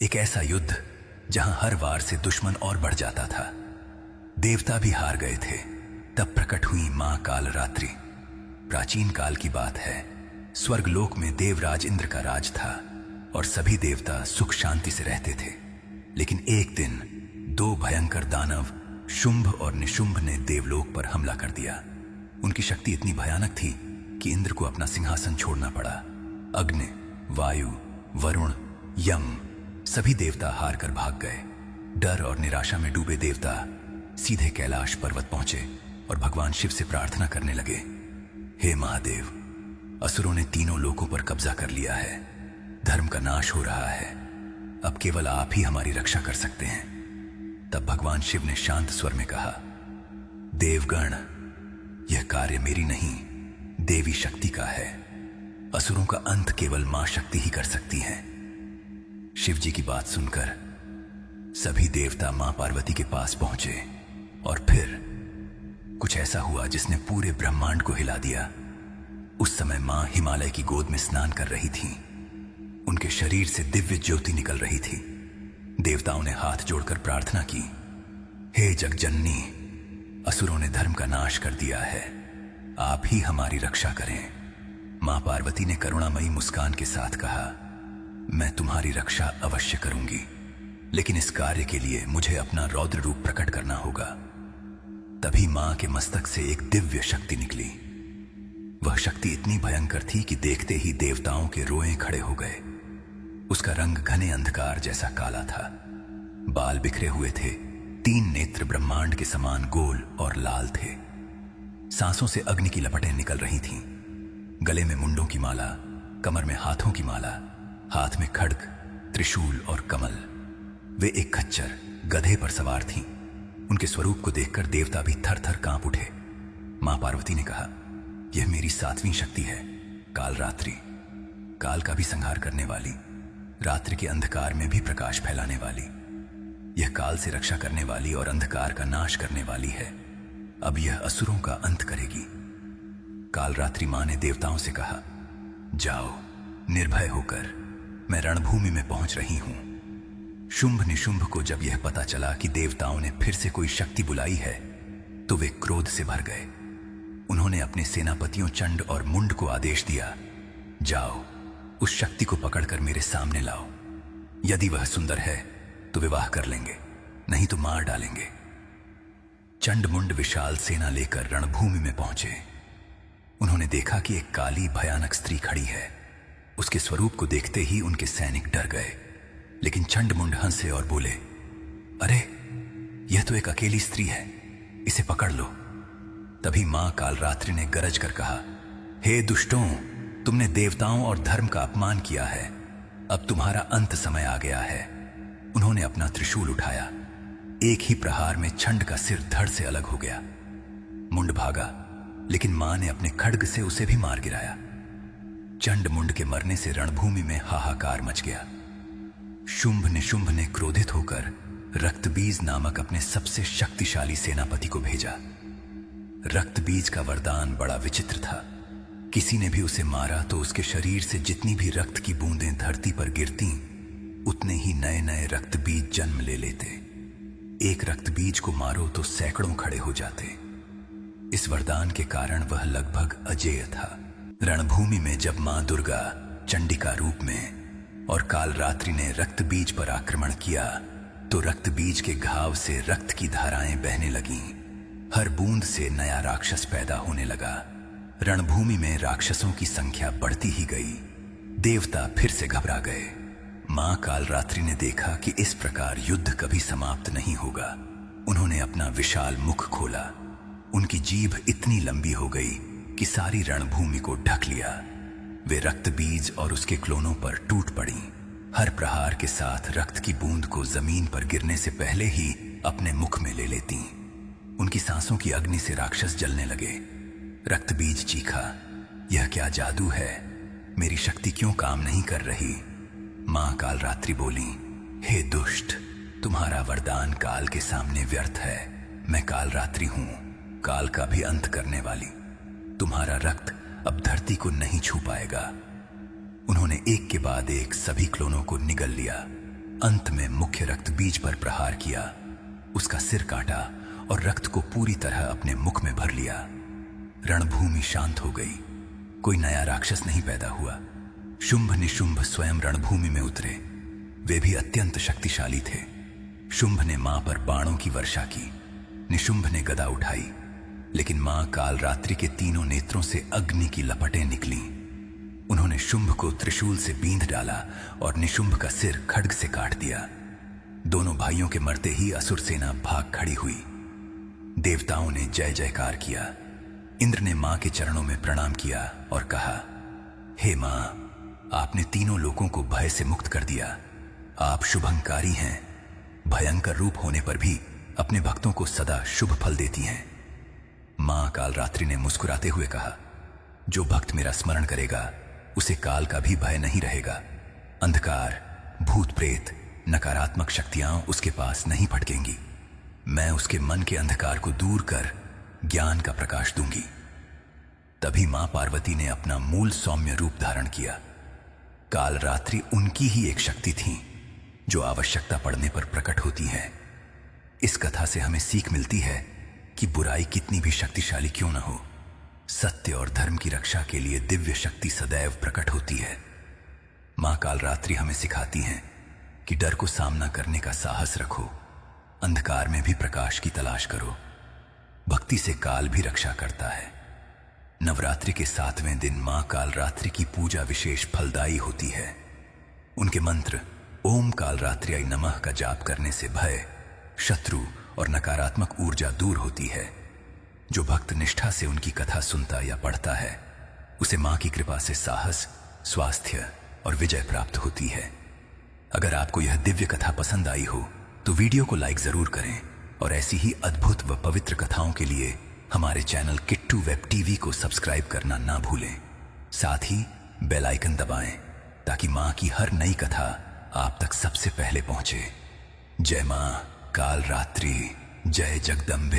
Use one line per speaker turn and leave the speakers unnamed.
एक ऐसा युद्ध जहां हर वार से दुश्मन और बढ़ जाता था। देवता भी हार गए थे। तब प्रकट हुई मां कालरात्रि। प्राचीन काल की बात है। स्वर्गलोक में देवराज इंद्र का राज था और सभी देवता सुख शांति से रहते थे। लेकिन एक दिन दो भयंकर दानव शुंभ और निशुंभ ने देवलोक पर हमला कर दिया। उनकी शक्ति इतनी भयानक थी कि इंद्र को अपना सिंहासन छोड़ना पड़ा। अग्नि, वायु, वरुण, यम सभी देवता हार कर भाग गए। डर और निराशा में डूबे देवता सीधे कैलाश पर्वत पहुंचे और भगवान शिव से प्रार्थना करने लगे, हे महादेव, असुरों ने तीनों लोकों पर कब्जा कर लिया है। धर्म का नाश हो रहा है। अब केवल आप ही हमारी रक्षा कर सकते हैं। तब भगवान शिव ने शांत स्वर में कहा, देवगण, यह कार्य मेरी नहीं, देवी शक्ति का है। असुरों का अंत केवल मां शक्ति ही कर सकती है। शिव जी की बात सुनकर सभी देवता मां पार्वती के पास पहुंचे और फिर कुछ ऐसा हुआ जिसने पूरे ब्रह्मांड को हिला दिया। उस समय मां हिमालय की गोद में स्नान कर रही थी। उनके शरीर से दिव्य ज्योति निकल रही थी। देवताओं ने हाथ जोड़कर प्रार्थना की, हे जगजननी, असुरों ने धर्म का नाश कर दिया है। आप ही हमारी रक्षा करें। मां पार्वती ने करुणामयी मुस्कान के साथ कहा, मैं तुम्हारी रक्षा अवश्य करूंगी, लेकिन इस कार्य के लिए मुझे अपना रौद्र रूप प्रकट करना होगा। तभी मां के मस्तक से एक दिव्य शक्ति निकली। वह शक्ति इतनी भयंकर थी कि देखते ही देवताओं के रोए खड़े हो गए। उसका रंग घने अंधकार जैसा काला था। बाल बिखरे हुए थे। 3 नेत्र ब्रह्मांड के समान गोल और लाल थे। सांसों से अग्नि की लपटें निकल रही थीं। गले में मुंडों की माला, कमर में हाथों की माला, हाथ में खड्ग, त्रिशूल और कमल। वे एक खच्चर गधे पर सवार थीं। उनके स्वरूप को देखकर देवता भी थर थर कांप उठे। मां पार्वती ने कहा, यह मेरी 7वीं शक्ति है, कालरात्रि। काल का भी संहार करने वाली, रात्रि के अंधकार में भी प्रकाश फैलाने वाली। यह काल से रक्षा करने वाली और अंधकार का नाश करने वाली है। अब यह असुरों का अंत करेगी। कालरात्रि मां ने देवताओं से कहा, जाओ निर्भय होकर, मैं रणभूमि में पहुंच रही हूं। शुंभ निशुंभ को जब यह पता चला कि देवताओं ने फिर से कोई शक्ति बुलाई है, तो वे क्रोध से भर गए। उन्होंने अपने सेनापतियों चंड और मुंड को आदेश दिया, जाओ उस शक्ति को पकड़कर मेरे सामने लाओ। यदि वह सुंदर है तो विवाह कर लेंगे, नहीं तो मार डालेंगे। चंड मुंड विशाल सेना लेकर रणभूमि में पहुंचे। उन्होंने देखा कि एक काली भयानक स्त्री खड़ी है। उसके स्वरूप को देखते ही उनके सैनिक डर गए। लेकिन चंडमुंड हंसे और बोले, अरे यह तो एक अकेली स्त्री है, इसे पकड़ लो। तभी मां कालरात्रि ने गरज कर कहा, हे दुष्टों, तुमने देवताओं और धर्म का अपमान किया है। अब तुम्हारा अंत समय आ गया है। उन्होंने अपना त्रिशूल उठाया। एक ही प्रहार में चंड का सिर धड़ से अलग हो गया। मुंड भागा, लेकिन मां ने अपने खड्ग से उसे भी मार गिराया। चंड मुंड के मरने से रणभूमि में हाहाकार मच गया। शुंभ निशुंभ ने क्रोधित होकर रक्तबीज नामक अपने सबसे शक्तिशाली सेनापति को भेजा। रक्तबीज का वरदान बड़ा विचित्र था। किसी ने भी उसे मारा तो उसके शरीर से जितनी भी रक्त की बूंदें धरती पर गिरती, उतने ही नए नए रक्तबीज जन्म ले लेते। एक रक्तबीज को मारो तो सैकड़ों खड़े हो जाते। इस वरदान के कारण वह लगभग अजेय था। रणभूमि में जब मां दुर्गा चंडिका रूप में और कालरात्रि ने रक्तबीज पर आक्रमण किया, तो रक्तबीज के घाव से रक्त की धाराएं बहने लगीं। हर बूंद से नया राक्षस पैदा होने लगा। रणभूमि में राक्षसों की संख्या बढ़ती ही गई। देवता फिर से घबरा गए। मां कालरात्रि ने देखा कि इस प्रकार युद्ध कभी समाप्त नहीं होगा। उन्होंने अपना विशाल मुख खोला। उनकी जीभ इतनी लंबी हो गई कि सारी रणभूमि को ढक लिया। वे रक्तबीज और उसके क्लोनों पर टूट पड़ी। हर प्रहार के साथ रक्त की बूंद को जमीन पर गिरने से पहले ही अपने मुख में ले लेती। उनकी सांसों की अग्नि से राक्षस जलने लगे। रक्तबीज चीखा, यह क्या जादू है? मेरी शक्ति क्यों काम नहीं कर रही? मां कालरात्रि बोली, हे दुष्ट, तुम्हारा वरदान काल के सामने व्यर्थ है। मैं कालरात्रि हूं, काल का भी अंत करने वाली। तुम्हारा रक्त अब धरती को नहीं छू पाएगा। उन्होंने एक के बाद एक सभी क्लोनों को निगल लिया। अंत में मुख्य रक्त बीज पर प्रहार किया, उसका सिर काटा और रक्त को पूरी तरह अपने मुख में भर लिया। रणभूमि शांत हो गई, कोई नया राक्षस नहीं पैदा हुआ। शुंभ निशुंभ स्वयं रणभूमि में उतरे, वे भी अत्यंत शक्तिशाली थे। शुंभ ने मां पर बाणों की वर्षा की, निशुंभ ने गदा उठाई, लेकिन मां कालरात्रि के तीनों नेत्रों से अग्नि की लपटें निकलीं। उन्होंने शुंभ को त्रिशूल से बींध डाला और निशुंभ का सिर खड्ग से काट दिया। दोनों भाइयों के मरते ही असुर सेना भाग खड़ी हुई। देवताओं ने जय जयकार किया। इंद्र ने मां के चरणों में प्रणाम किया और कहा, हे मां, आपने तीनों लोगों को भय से मुक्त कर दिया। आप शुभंकारी हैं, भयंकर रूप होने पर भी अपने भक्तों को सदा शुभ फल देती हैं। मां कालरात्रि ने मुस्कुराते हुए कहा, जो भक्त मेरा स्मरण करेगा उसे काल का भी भय नहीं रहेगा। अंधकार, भूत प्रेत, नकारात्मक शक्तियां उसके पास नहीं फटकेंगी। मैं उसके मन के अंधकार को दूर कर ज्ञान का प्रकाश दूंगी। तभी मां पार्वती ने अपना मूल सौम्य रूप धारण किया। कालरात्रि उनकी ही एक शक्ति थी जो आवश्यकता पड़ने पर प्रकट होती है। इस कथा से हमें सीख मिलती है कि बुराई कितनी भी शक्तिशाली क्यों न हो, सत्य और धर्म की रक्षा के लिए दिव्य शक्ति सदैव प्रकट होती है। मां कालरात्रि हमें सिखाती हैं कि डर को सामना करने का साहस रखो, अंधकार में भी प्रकाश की तलाश करो। भक्ति से काल भी रक्षा करता है। नवरात्रि के 7वें दिन मां कालरात्रि की पूजा विशेष फलदायी होती है। उनके मंत्र ओम कालरात्र्याय नमः का जाप करने से भय, शत्रु और नकारात्मक ऊर्जा दूर होती है। जो भक्त निष्ठा से उनकी कथा सुनता या पढ़ता है, उसे मां की कृपा से साहस, स्वास्थ्य और विजय प्राप्त होती है। अगर आपको यह दिव्य कथा पसंद आई हो तो वीडियो को लाइक जरूर करें और ऐसी ही अद्भुत व पवित्र कथाओं के लिए हमारे चैनल किट्टू वेब टीवी को सब्सक्राइब करना ना भूलें। साथ ही बेल आइकन दबाएं ताकि मां की हर नई कथा आप तक सबसे पहले पहुंचे। जय मां कालरात्रि, जय जगदम्बे।